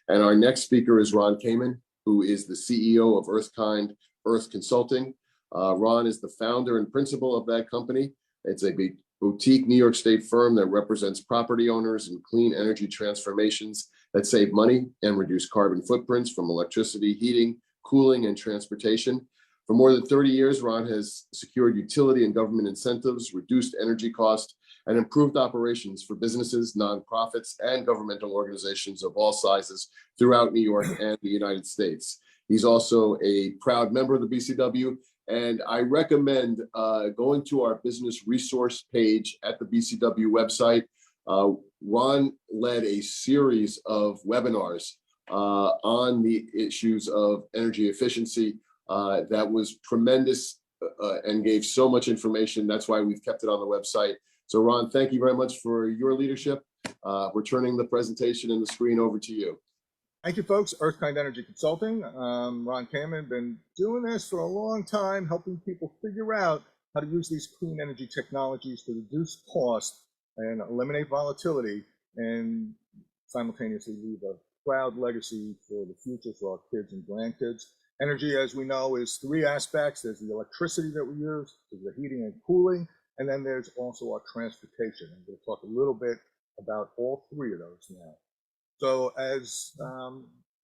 And our next speaker is Ron Kamen, who is the CEO of Earthkind Earth Consulting. Ron is the founder and principal of that company. It's a boutique New York State firm that represents property owners in clean energy transformations that save money and reduce carbon footprints from electricity, heating, cooling, and transportation. For more than 30 years, Ron has secured utility and government incentives, reduced energy costs, and improved operations for businesses, nonprofits, and governmental organizations of all sizes throughout New York and the United States. He's also a proud member of the BCW, and I recommend going to our business resource page at the BCW website. Ron led a series of webinars on the issues of energy efficiency that was tremendous and gave so much information. That's why we've kept it on the website. So Ron, thank you very much for your leadership. We're turning the presentation and the screen over to you. Thank you, folks. Earthkind Energy Consulting. Ron Kamen, been doing this for a long time, helping people figure out how to use these clean energy technologies to reduce cost and eliminate volatility, and simultaneously leave a proud legacy for the future for our kids and grandkids. Energy, as we know, is three aspects. There's the electricity that we use, there's the heating and cooling, and then there's also our transportation. I'm going to talk a little bit about all three of those now. So as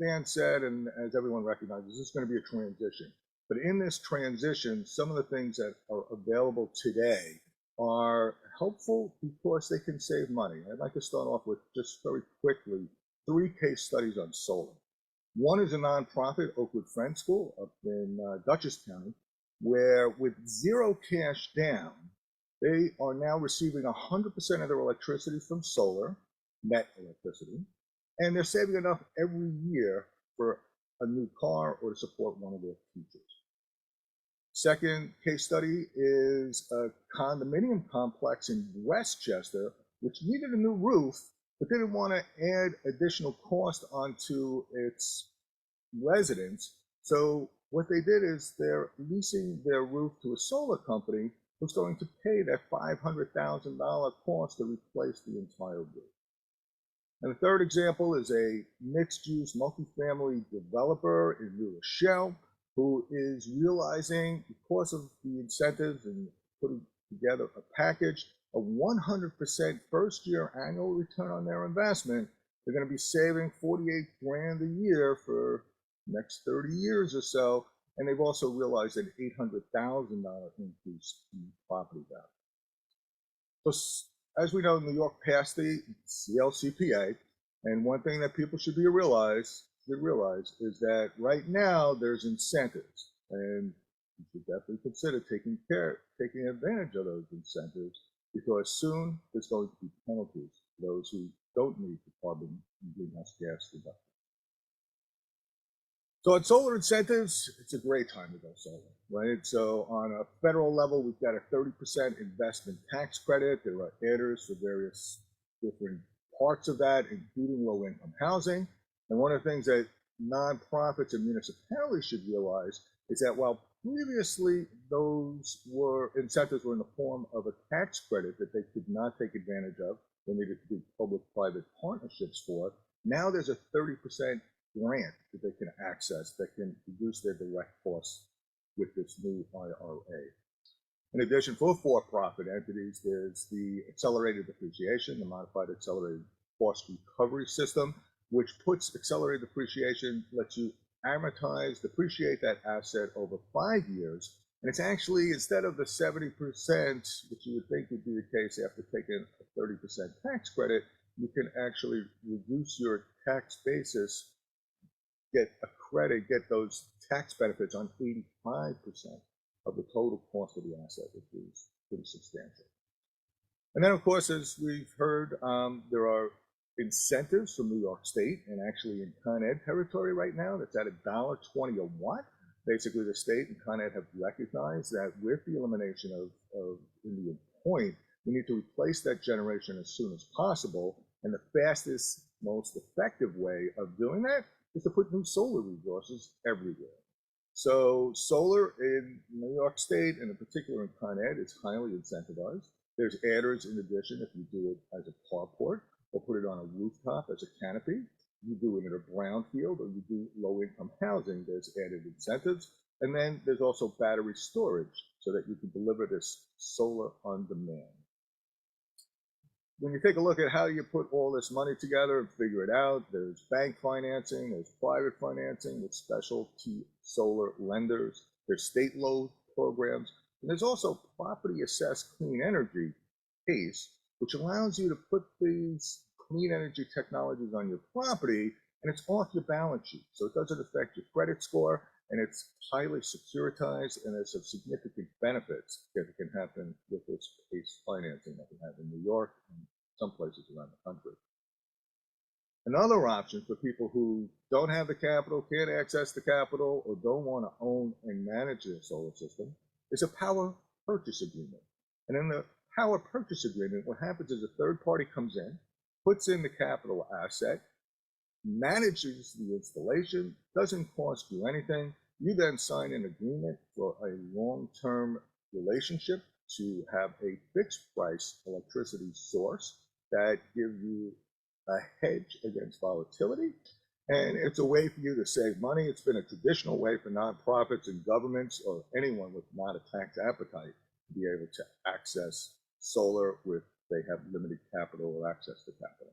Dan said, and as everyone recognizes, this is going to be a transition. But in this transition, some of the things that are available today are helpful because they can save money. I'd like to start off with, just very quickly, 3 case studies on solar. One is a nonprofit, Oakwood Friends School, up in Dutchess County, where with zero cash down, they are now receiving 100% of their electricity from solar, net electricity, and they're saving enough every year for a new car or to support one of their teachers. Second case study is a condominium complex in Westchester, which needed a new roof, but didn't want to add additional cost onto its residents. So what they did is they're leasing their roof to a solar company who's going to pay that $500,000 cost to replace the entire roof. And the third example is a mixed-use multifamily developer in New Rochelle who is realizing, because of the incentives and putting together a package, a 100% first-year annual return on their investment. They're going to be saving $48 grand a year for the next 30 years or so, and they've also realized an $800,000 increase in property value. So, as we know, New York passed the CLCPA, and one thing that people should realize is that right now there's incentives, and you should definitely consider taking advantage of those incentives, because soon there's going to be penalties for those who don't meet the carbon and greenhouse gas reduction. So on solar incentives, it's a great time to go solar, right? So on a federal level, we've got a 30% investment tax credit. There are adders for various different parts of that, including low-income housing. And one of the things that nonprofits and municipalities should realize is that while previously those incentives were in the form of a tax credit that they could not take advantage of, they needed to be public-private partnerships for, now there's a 30% grant that they can access that can reduce their direct costs with this new IRA. In addition, for-profit entities, there's the accelerated depreciation, the modified accelerated cost recovery system, which puts accelerated depreciation, lets you amortize, depreciate that asset over 5 years. And it's actually, instead of the 70%, which you would think would be the case after taking a 30% tax credit, you can actually reduce your tax basis, get a credit, get those tax benefits on 85% of the total cost of the asset, which is pretty substantial. And then, of course, as we've heard, there are incentives from New York State, and actually in Con Ed territory right now, that's at $1.20 a watt. Basically, the state and Con Ed have recognized that with the elimination of Indian Point, we need to replace that generation as soon as possible. And the fastest, most effective way of doing that is to put new solar resources everywhere. So solar in New York State, and in particular in Con Ed, is highly incentivized. There's adders in addition if you do it as a carport, or put it on a rooftop as a canopy. you do it in a brownfield or you do low-income housing, there's added incentives. And then there's also battery storage so that you can deliver this solar on demand. When you take a look at how you put all this money together and figure it out, there's bank financing, there's private financing with specialty solar lenders, there's state loan programs, and there's also property assessed clean energy PACE, which allows you to put these clean energy technologies on your property and it's off your balance sheet. So it doesn't affect your credit score and it's highly securitized and there's some significant benefits that can happen with this PACE financing that we have in New York and some places around the country. Another option for people who don't have the capital, can't access the capital, or don't want to own and manage their solar system is a power purchase agreement. And in the power purchase agreement, what happens is a third party comes in, puts in the capital asset, manages the installation, doesn't cost you anything. You then sign an agreement for a long-term relationship to have a fixed price electricity source that gives you a hedge against volatility. And it's a way for you to save money. It's been a traditional way for nonprofits and governments or anyone with not a tax appetite to be able to access solar if they have limited capital or access to capital.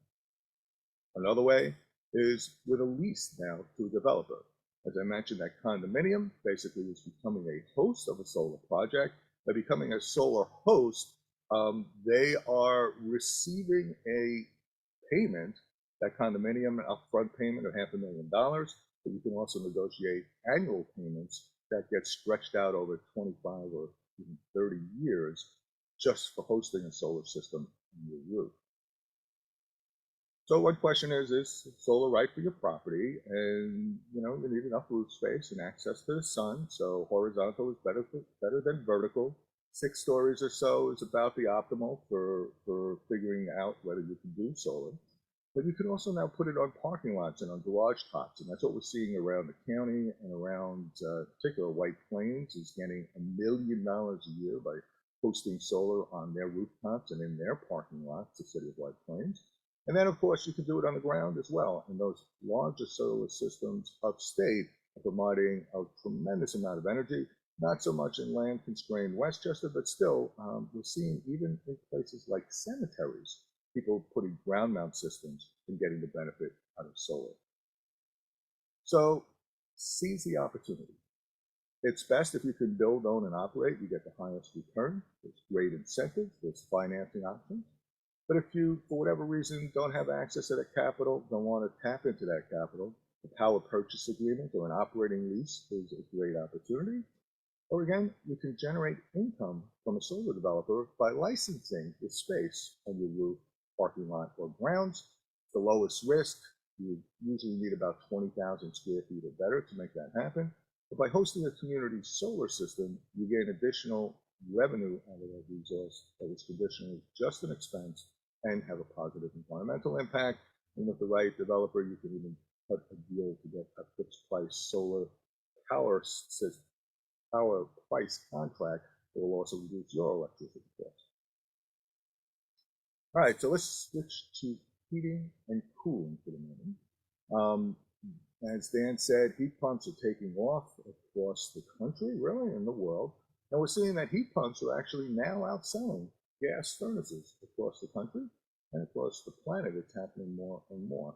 Another way is with a lease now to a developer. As I mentioned, that condominium basically is becoming a host of a solar project. By becoming a solar host, they are receiving a payment, that condominium, an upfront payment of $500,000, but you can also negotiate annual payments that get stretched out over 25 or even 30 years just for hosting a solar system on your roof. So one question is solar right for your property? And you need enough roof space and access to the sun. So horizontal is better than vertical. 6 stories or so is about the optimal for figuring out whether you can do solar. But you can also now put it on parking lots and on garage tops. And that's what we're seeing around the county and around particular White Plains is getting $1 million a year by hosting solar on their rooftops and in their parking lots, the city of White Plains. And then, of course, you can do it on the ground as well. And those larger solar systems upstate are providing a tremendous amount of energy, not so much in land-constrained Westchester, but still, we're seeing even in places like cemeteries, people putting ground mount systems and getting the benefit out of solar. So seize the opportunity. It's best if you can build, own, and operate. You get the highest return. There's great incentives. There's financing options. But if you, for whatever reason, don't have access to that capital, don't want to tap into that capital, a power purchase agreement or an operating lease is a great opportunity. Or again, you can generate income from a solar developer by licensing the space on your roof, parking lot, or grounds. The lowest risk, you usually need about 20,000 square feet or better to make that happen. But by hosting a community solar system, you gain additional revenue out of that resource that was traditionally just an expense and have a positive environmental impact. And with the right developer, you can even cut a deal to get a fixed price solar power price contract that will also reduce your electricity costs. All right, so let's switch to heating and cooling for the moment. As Dan said, heat pumps are taking off across the country, really in the world. And we're seeing that heat pumps are actually now outselling gas furnaces across the country and across the planet. It's happening more and more.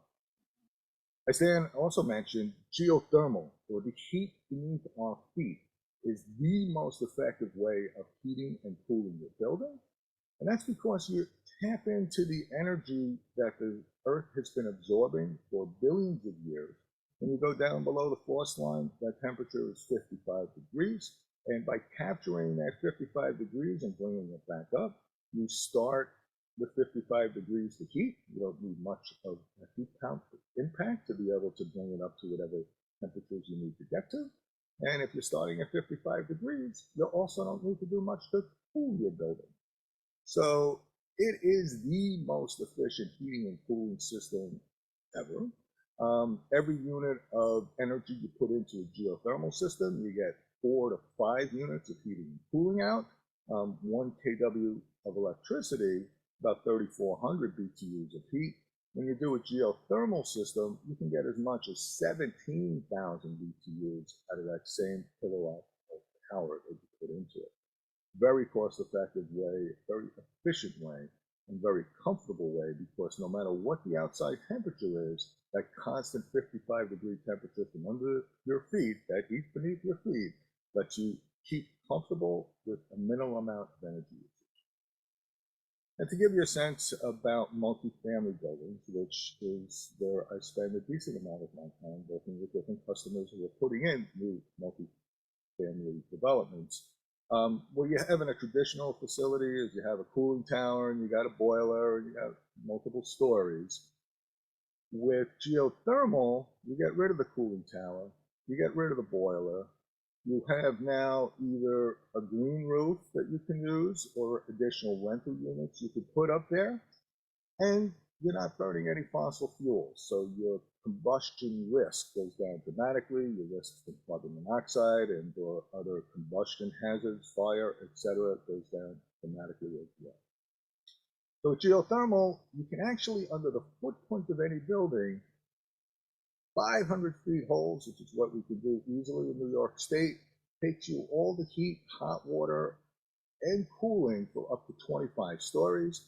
As Dan also mentioned, geothermal, or the heat beneath our feet, is the most effective way of heating and cooling your building. And that's because you tap into the energy that the Earth has been absorbing for billions of years. When you go down below the frost line, that temperature is 55 degrees. And by capturing that 55 degrees and bringing it back up, you start with 55 degrees to heat. You don't need much of a heat count impact to be able to bring it up to whatever temperatures you need to get to. And if you're starting at 55 degrees, you also don't need to do much to cool your building. So it is the most efficient heating and cooling system ever. Every unit of energy you put into a geothermal system, you get 4 to 5 units of heating and cooling out. 1 kW of electricity, about 3,400 BTUs of heat. When you do a geothermal system, you can get as much as 17,000 BTUs out of that same kilowatt of power that you put into it. Very cost-effective way, very efficient way, and very comfortable way, because no matter what the outside temperature is, that constant 55-degree temperature from under your feet, that heat beneath your feet, lets you keep comfortable with a minimal amount of energy usage. And to give you a sense about multifamily buildings, which is where I spend a decent amount of my time working with different customers who are putting in new multifamily developments, what you have in a traditional facility is you have a cooling tower and you got a boiler and you have multiple stories. With geothermal, you get rid of the cooling tower, you get rid of the boiler. You have now either a green roof that you can use or additional rental units you could put up there, and you're not burning any fossil fuels. So your combustion risk goes down dramatically, your risk from carbon monoxide and or other combustion hazards, fire, etc., goes down dramatically as well. So with geothermal, you can actually, under the footprint of any building, 500 feet holes, which is what we can do easily in New York State, takes you all the heat, hot water, and cooling for up to 25 stories,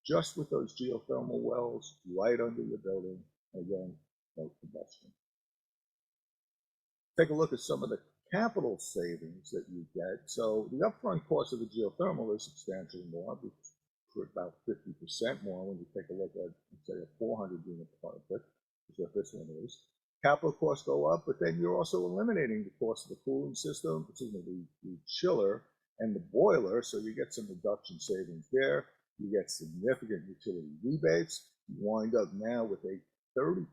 just with those geothermal wells right under your building. Again, no combustion. Take a look at some of the capital savings that you get. So the upfront cost of the geothermal is substantially more, for about 50% more when you take a look at, say, a 400 unit project, which is what this one is. Capital costs go up, but then you're also eliminating the cost of the cooling system, the chiller and the boiler, so you get some reduction savings there. You get significant utility rebates. You wind up now with a 30%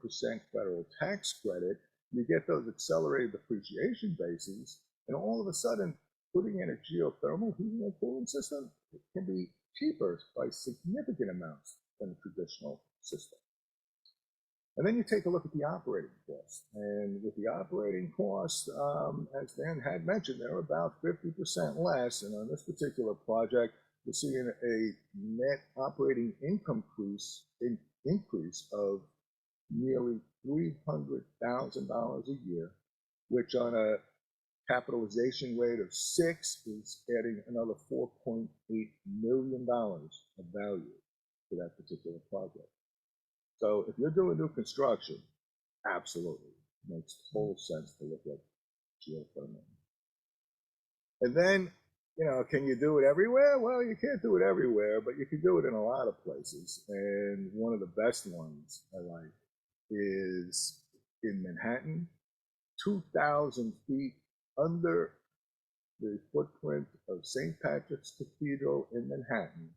federal tax credit. You get those accelerated depreciation bases, and all of a sudden, putting in a geothermal heating and cooling system, it can be cheaper by significant amounts than a traditional system. And then you take a look at the operating costs. And with the operating costs, as Dan had mentioned, they're about 50% less. And on this particular project, we're seeing a net operating income increase of nearly $300,000 a year, which on a capitalization rate of 6 is adding another $4.8 million of value to that particular project. So if you're doing new construction, absolutely makes total sense to look at geothermal. And then, can you do it everywhere? Well, you can't do it everywhere, but you can do it in a lot of places. And one of the best ones I like is in Manhattan, 2,000 feet under the footprint of St. Patrick's Cathedral in Manhattan.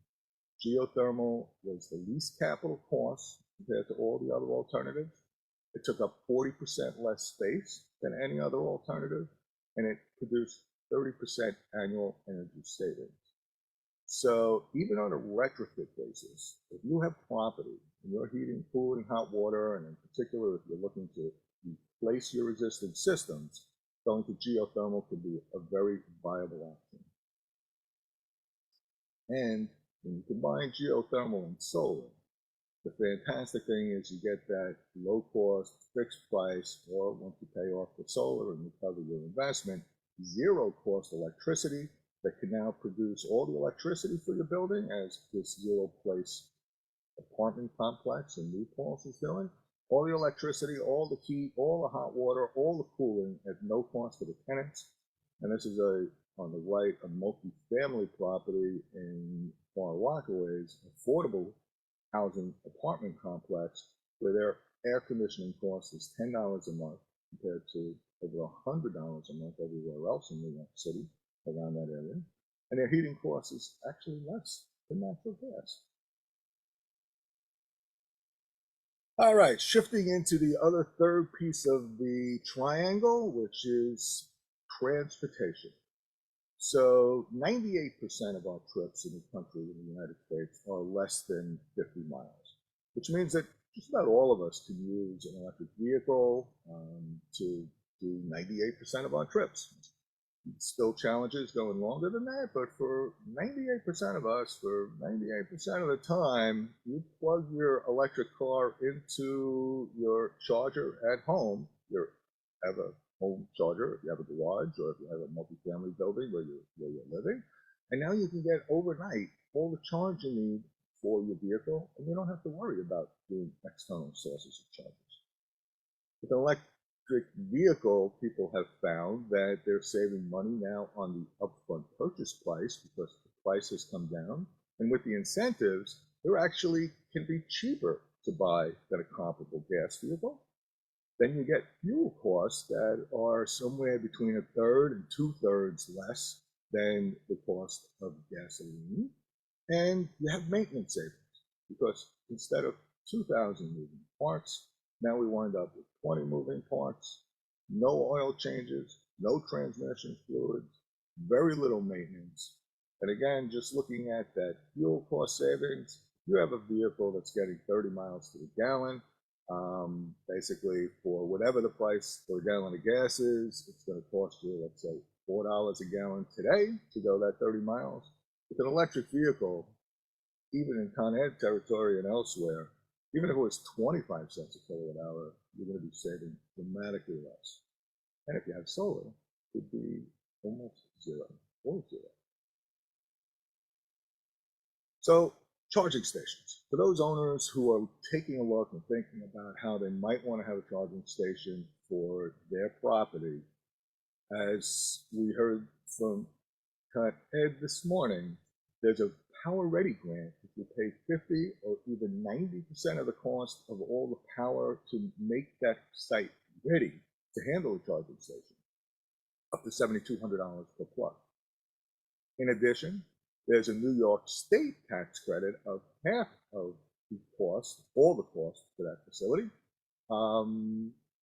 Geothermal was the least capital cost compared to all the other alternatives. It took up 40% less space than any other alternative, and it produced 30% annual energy savings. So even on a retrofit basis, if you have property and you're heating, cooling, hot water, and in particular if you're looking to replace your existing systems, going to geothermal could be a very viable option. And when you combine geothermal and solar, the fantastic thing is you get that low cost, fixed price, or once you pay off the solar and recover your investment, zero cost electricity that can now produce all the electricity for your building, as this Zero Place apartment complex in New Paltz is doing. All the electricity, all the heat, all the hot water, all the cooling at no cost to the tenants. And this is on the right, a multi-family property in Far Rockaways, affordable housing apartment complex, where their air conditioning cost is $10 a month compared to over $100 a month everywhere else in New York City, around that area. And their heating cost is actually less than natural gas. All right, shifting into the other third piece of the triangle, which is transportation. So 98% of our trips in the country, in the United States, are less than 50 miles, which means that just about all of us can use an electric vehicle to do 98% of our trips. Still challenges going longer than that, but for 98% of us, for 98% of the time, you plug your electric car into your charger at home. You have a home charger, if you have a garage, or if you have a multifamily building where you're living, and now you can get overnight all the charge you need for your vehicle, and you don't have to worry about doing external sources of charges. With an electric vehicle, people have found that they're saving money now on the upfront purchase price because the price has come down. And with the incentives, they're actually can be cheaper to buy than a comparable gas vehicle. Then you get fuel costs that are somewhere between a third and two-thirds less than the cost of gasoline. And you have maintenance savings because instead of 2,000 moving parts, now we wind up with 20 moving parts, no oil changes, no transmission fluids, very little maintenance. And again, just looking at that fuel cost savings, you have a vehicle that's getting 30 miles to the gallon. Basically, for whatever the price for a gallon of gas is, it's going to cost you, let's say, $4 a gallon today to go that 30 miles. With an electric vehicle, even in Con Ed territory and elsewhere, even if it was 25 cents a kilowatt hour, you're going to be saving dramatically less. And if you have solar, it would be almost zero or zero. So, charging stations. For those owners who are taking a look and thinking about how they might want to have a charging station for their property, as we heard from Con Ed this morning, there's a Power Ready grant. If you pay 50 or even 90% of the cost of all the power to make that site ready to handle a charging station, up to $7,200 per plug. In addition, there's a New York State tax credit of half of the cost, all the cost for that facility,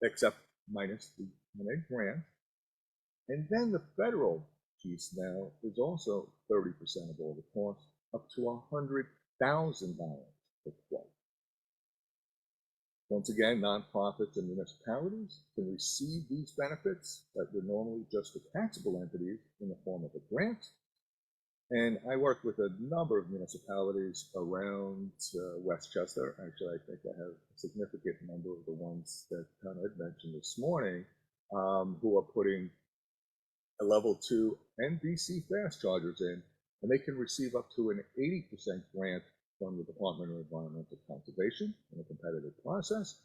except minus the grant. And then the federal piece now is also 30% of all the costs, up to $100,000 per plug. Once again, nonprofits and municipalities can receive these benefits that were normally just for taxable entities in the form of a grant. And I work with a number of municipalities around Westchester. Actually, I think I have a significant number of the ones that Con Ed mentioned this morning who are putting a level 2 and DC fast chargers in, and they can receive up to an 80% grant from the Department of Environmental Conservation in a competitive process.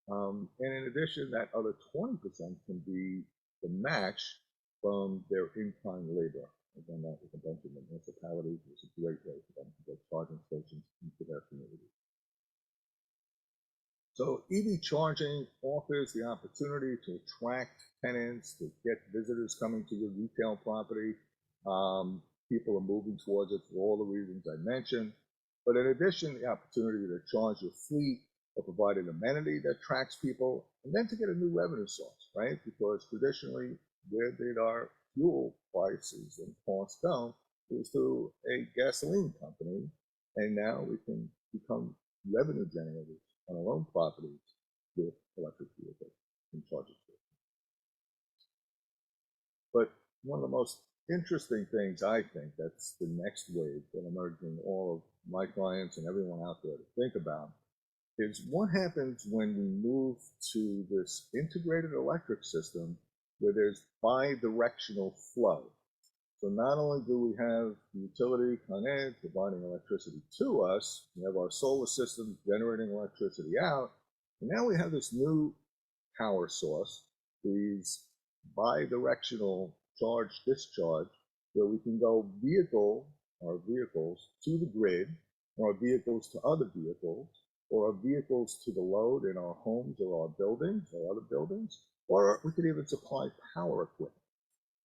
And in addition, that other 20% can be the match from their in-kind labor. Again, that with a bunch of municipalities, it's a great way for them to get charging stations into their community. So EV charging offers the opportunity to attract tenants, to get visitors coming to your retail property. People are moving towards it for all the reasons I mentioned. But in addition, the opportunity to charge your fleet or provide an amenity that attracts people, and then to get a new revenue source, right? Because traditionally, where did our fuel prices and costs go? It was through a gasoline company, and now we can become revenue generators on our own properties with electric vehicles and charging stations. But one of the most interesting things, I think, that's the next wave that I'm urging all of my clients and everyone out there to think about, is what happens when we move to this integrated electric system where there's bi-directional flow. So not only do we have the utility, Con Ed, providing electricity to us, we have our solar system generating electricity out, and now we have this new power source, these bi-directional charge-discharge, where we can go our vehicles to the grid, or our vehicles to other vehicles, or our vehicles to the load in our homes or our buildings or other buildings, or we could even supply power equipment.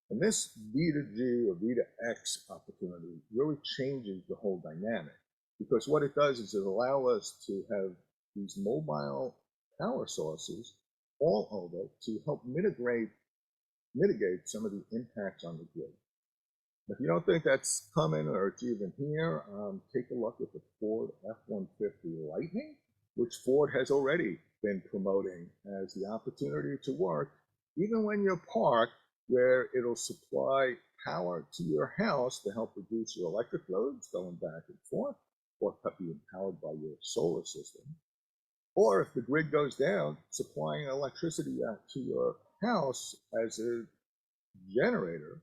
And this V2G or V2X opportunity really changes the whole dynamic, because what it does is it allows us to have these mobile power sources all over to help mitigate some of the impacts on the grid. If you don't think that's coming or it's even here, take a look at the Ford F-150 Lightning, which Ford has already been promoting as the opportunity to work, even when you're parked, where it'll supply power to your house to help reduce your electric loads going back and forth, or being powered by your solar system. Or if the grid goes down, supplying electricity out to your house as a generator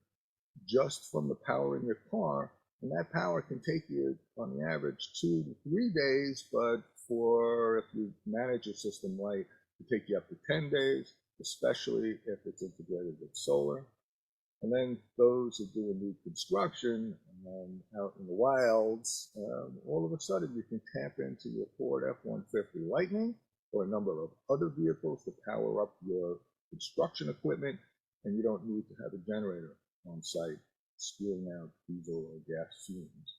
just from the power in your car. And that power can take you on the average 2 to 3 days, but for if you manage your system right, it take you up to 10 days, especially if it's integrated with solar. And then those who do a new construction out in the wilds, all of a sudden you can tap into your Ford F-150 Lightning or a number of other vehicles to power up your construction equipment, and you don't need to have a generator on site spewing out diesel or gas fumes.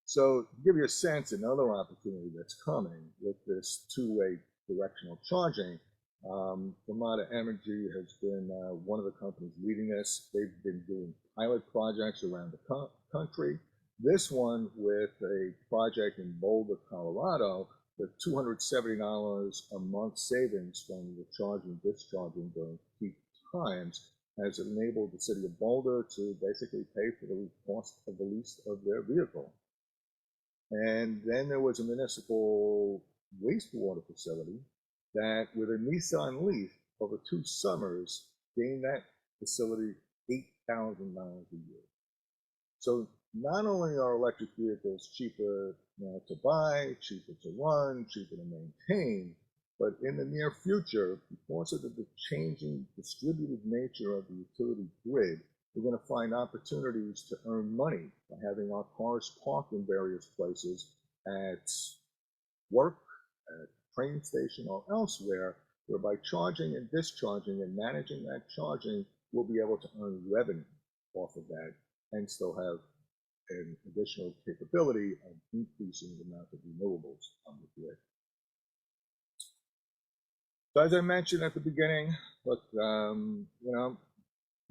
So to give you a sense, another opportunity that's coming with this two-way directional charging, Vermont Energy has been one of the companies leading this. They've been doing pilot projects around the country. This one with a project in Boulder, Colorado, with $270 a month savings from the charging discharging during peak times, has enabled the city of Boulder to basically pay for the cost of the lease of their vehicle. And then there was a municipal wastewater facility that, with a Nissan Leaf, over 2 summers, gained that facility $8,000 a year. So not only are electric vehicles cheaper to buy, cheaper to run, cheaper to maintain, but in the near future, because of the changing distributed nature of the utility grid, we're going to find opportunities to earn money by having our cars parked in various places at work, at train station, or elsewhere, where by charging and discharging and managing that charging, we'll be able to earn revenue off of that and still have an additional capability of increasing the amount of renewables on the grid. So as I mentioned at the beginning, look,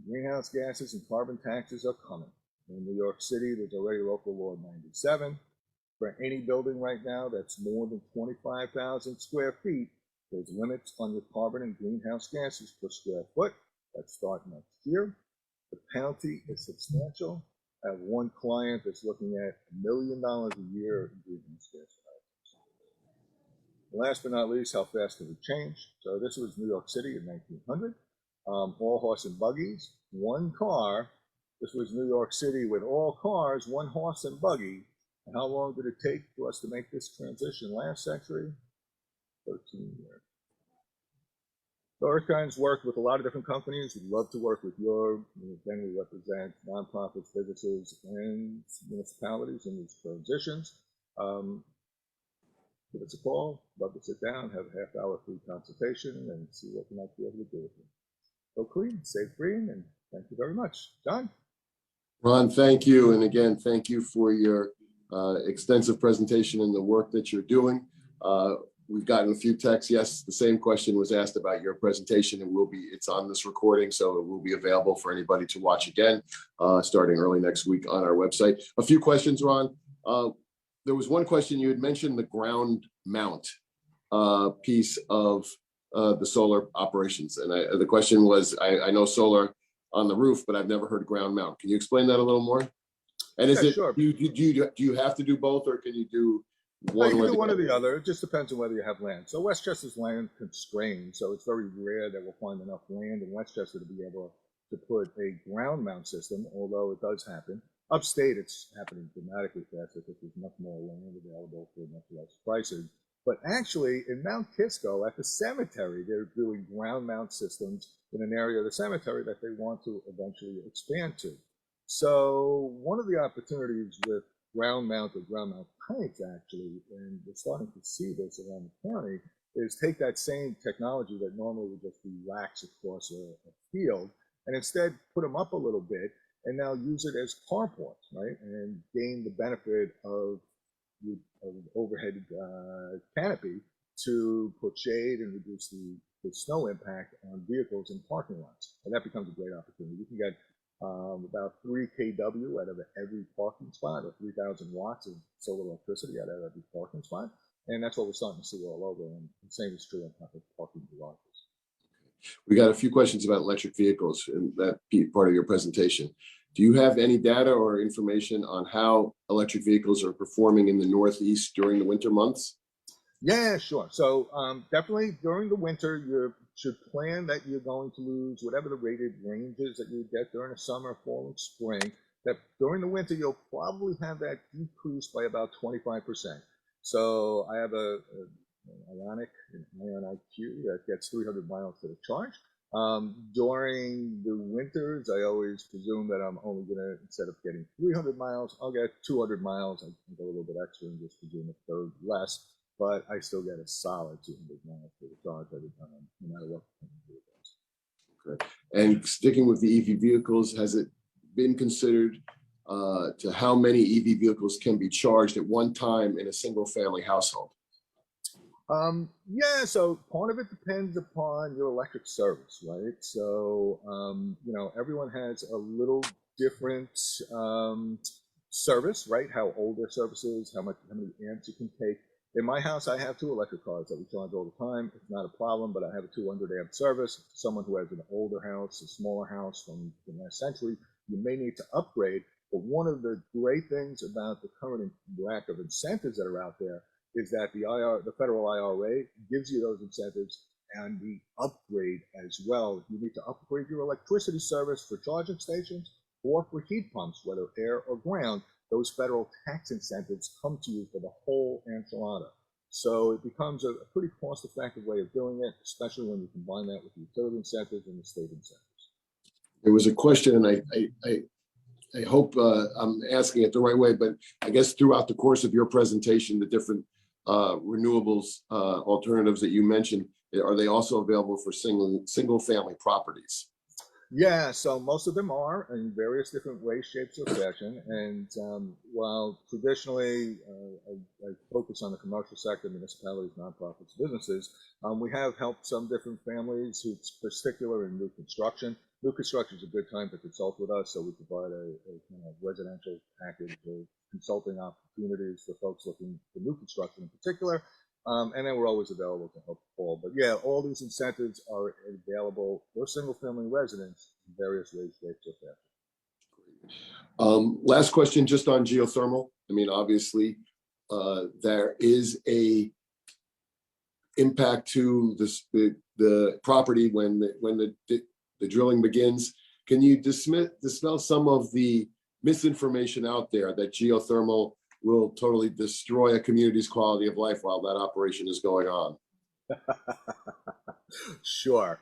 greenhouse gases and carbon taxes are coming. In New York City, there's already local law 97. For any building right now that's more than 25,000 square feet, there's limits on your carbon and greenhouse gases per square foot that start next year. The penalty is substantial. I have one client that's looking at $1 million a year in greenhouse gas emissions. Last but not least, how fast can we change? So this was New York City in 1900. All horse and buggies, one car. This was New York City with all cars, one horse and buggy. And how long did it take for us to make this transition last century? 13 years. So Earthkind's worked with a lot of different companies. We'd love to work with again, we represent nonprofits, businesses, and municipalities in these transitions. Give us a call. Love to sit down, have a half-hour free consultation, and see what we might be able to do with you. Go clean, stay green, and thank you very much. John? Ron, thank you. And again, thank you for your extensive presentation and the work that you're doing. We've gotten a few texts. Yes, the same question was asked about your presentation, and it's on this recording, so it will be available for anybody to watch again, starting early next week on our website. A few questions, Ron. There was one question. You had mentioned the ground mount piece of the solar operations. And the question was, I know solar on the roof, but I've never heard ground mount. Can you explain that a little more? And is it, sure. do you have to do both, or can you do one? You can do one or the other. It just depends on whether you have land. So Westchester's land constrained, so it's very rare that we'll find enough land in Westchester to be able to put a ground mount system, although it does happen. Upstate, it's happening dramatically faster because there's much more land available for much less prices. But actually, in Mount Kisco, at the cemetery, they're doing ground mount systems in an area of the cemetery that they want to eventually expand to. So one of the opportunities with ground mount or ground mount tanks, actually, and we're starting to see this around the county, is take that same technology that normally would just be racks across a field, and instead put them up a little bit, and now use it as carports, right? And gain the benefit of overhead canopy to put shade and reduce the snow impact on vehicles in parking lots. And that becomes a great opportunity. You can get about 3 kW out of every parking spot, or 3,000 watts of solar electricity out of every parking spot. And that's what we're starting to see all over. And the same is true on top of parking garages. We got a few questions about electric vehicles in that part of your presentation. Do you have any data or information on how electric vehicles are performing in the Northeast during the winter months? Yeah, sure. So definitely during the winter, you should plan that you're going to lose whatever the rated range is that you would get during the summer, fall, and spring. That during the winter, you'll probably have that decreased by about 25%. So I have an Ion IQ that gets 300 miles to the charge. During the winters, I always presume that I'm only gonna, instead of getting 300 miles, I'll get 200 miles. I can go a little bit extra and just presume a third less, but I still get a solid 200 miles to the charge every time, no matter what the temperature is. Okay. And sticking with the EV vehicles, has it been considered to how many EV vehicles can be charged at one time in a single family household? Yeah, so part of it depends upon your electric service, right? So, everyone has a little different service, right? How old their service is, how many amps you can take. In my house, I have 2 electric cars that we charge all the time. It's not a problem, but I have a 200 amp service. Someone who has an older house, a smaller house from the last century, you may need to upgrade. But one of the great things about the current lack of incentives that are out there is that the federal IRA gives you those incentives and the upgrade as well. If you need to upgrade your electricity service for charging stations or for heat pumps, whether air or ground, those federal tax incentives come to you for the whole enchilada. So it becomes a pretty cost-effective way of doing it, especially when you combine that with the utility incentives and the state incentives. There was a question, and I hope I'm asking it the right way, but I guess throughout the course of your presentation, the different renewables alternatives that you mentioned, are they also available for single family properties? Yeah, so most of them are in various different ways, shapes, or fashion. And while traditionally I focus on the commercial sector, municipalities, nonprofits, businesses, we have helped some different families who's particular in new construction. New construction is a good time to consult with us, so we provide a kind of residential package of consulting opportunities for folks looking for new construction in particular. And then we're always available to help Paul. But yeah, all these incentives are available for single family residents in various ways, shapes, or fashion. Last question, just on geothermal. I mean, obviously, there is a impact to the property when the drilling begins. Can you dispel some of the misinformation out there that geothermal will totally destroy a community's quality of life while that operation is going on? Sure.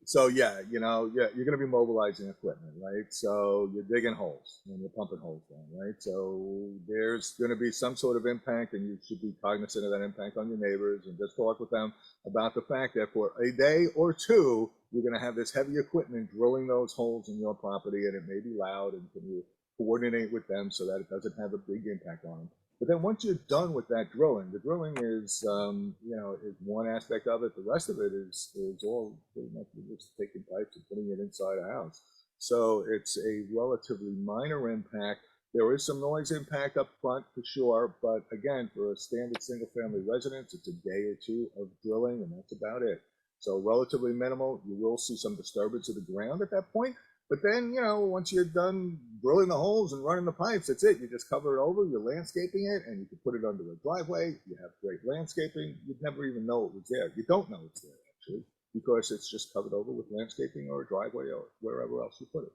So yeah, you're going to be mobilizing equipment, right? So you're digging holes and you're pumping holes down, right? So there's going to be some sort of impact, and you should be cognizant of that impact on your neighbors, and just talk with them about the fact that for a day or two, you're going to have this heavy equipment drilling those holes in your property, and it may be loud, and can you coordinate with them so that it doesn't have a big impact on them. But then once you're done with that drilling, the drilling is, is one aspect of it. The rest of it is all pretty much just taking pipes and putting it inside a house. So it's a relatively minor impact. There is some noise impact up front for sure, but again, for a standard single-family residence, it's a day or two of drilling, and that's about it. So relatively minimal. You will see some disturbance of the ground at that point. But then, once you're done drilling the holes and running the pipes, that's it. You just cover it over, you're landscaping it, and you can put it under a driveway. You have great landscaping. You'd never even know it was there. You don't know it's there, actually, because it's just covered over with landscaping or a driveway or wherever else you put it.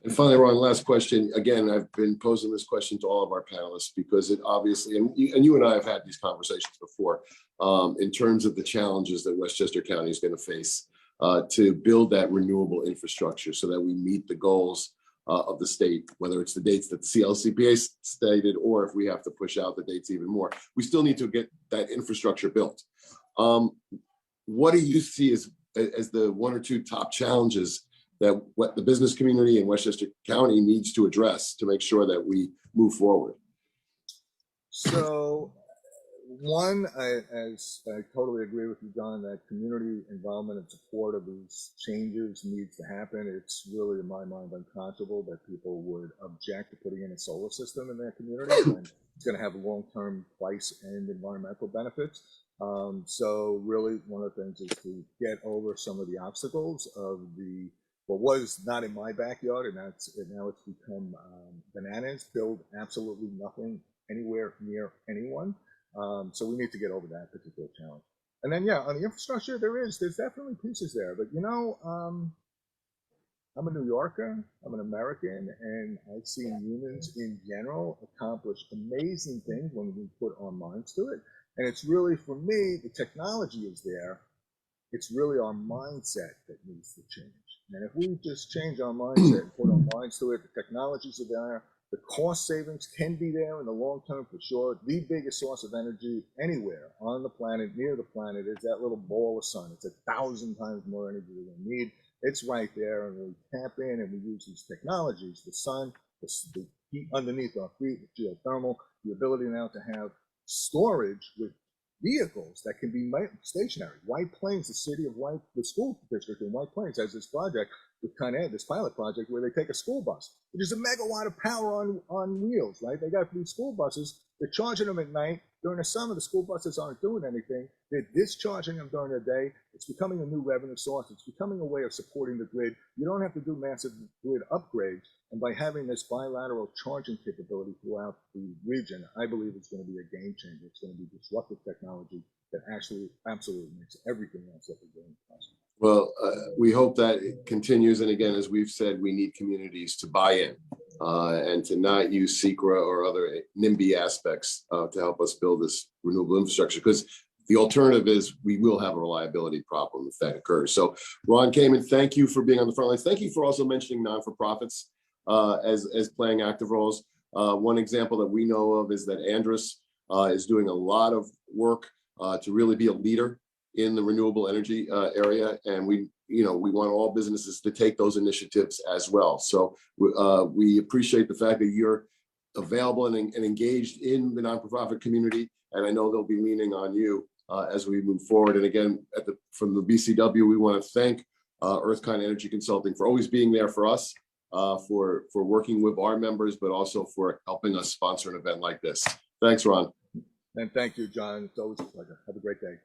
And finally, Ron, last question. Again, I've been posing this question to all of our panelists because it obviously, and you and I have had these conversations before, in terms of the challenges that Westchester County is going to face to build that renewable infrastructure so that we meet the goals of the state, whether it's the dates that the CLCPA stated, or if we have to push out the dates even more. We still need to get that infrastructure built. What do you see as the 1 or 2 top challenges that what the business community in Westchester County needs to address to make sure that we move forward? So One, as I totally agree with you, John, that community involvement and support of these changes needs to happen. It's really, in my mind, unconscionable that people would object to putting in a solar system in their community when it's going to have long-term price and environmental benefits. So really, one of the things is to get over some of the obstacles of what was not in my backyard, and now it's become bananas. Build absolutely nothing anywhere near anyone. So we need to get over that particular challenge. And then, yeah, on the infrastructure, there's definitely pieces there. But I'm a New Yorker, I'm an American, and I've seen humans in general accomplish amazing things when we put our minds to it. And it's really, for me, the technology is there. It's really our mindset that needs to change. And if we just change our mindset and put our minds to it, the technologies are there. The cost savings can be there in the long term for sure. The biggest source of energy anywhere on the planet, near the planet, is that little ball of sun. It's 1,000 times more energy than we need. It's right there, and we tap in and we use these technologies, the sun, the heat underneath our feet, the geothermal, the ability now to have storage with vehicles that can be stationary. White Plains, the school district in White Plains has this project with Con Ed, this pilot project where they take a school bus, which is a megawatt of power on wheels, right? They got these school buses, they're charging them at night. During the summer, the school buses aren't doing anything. They're discharging them during the day. It's becoming a new revenue source. It's becoming a way of supporting the grid. You don't have to do massive grid upgrades. And by having this bilateral charging capability throughout the region, I believe it's going to be a game changer. It's going to be disruptive technology that actually absolutely makes everything else that we're doing possible. Well, we hope that it continues. And again, as we've said, we need communities to buy in and to not use SECRA or other NIMBY aspects to help us build this renewable infrastructure, because the alternative is we will have a reliability problem if that occurs. So Ron Kamon, thank you for being on the front lines. Thank you for also mentioning non-for-profits as playing active roles. One example that we know of is that Andrus is doing a lot of work to really be a leader in the renewable energy area, and we want all businesses to take those initiatives as well. So we appreciate the fact that you're available and engaged in the non-profit community, and I know they'll be leaning on you as we move forward. And again, from the BCW, we want to thank Earthkind Energy Consulting for always being there for us, for working with our members, but also for helping us sponsor an event like this. Thanks, Ron. And thank you, John. It's always a pleasure. Have a great day.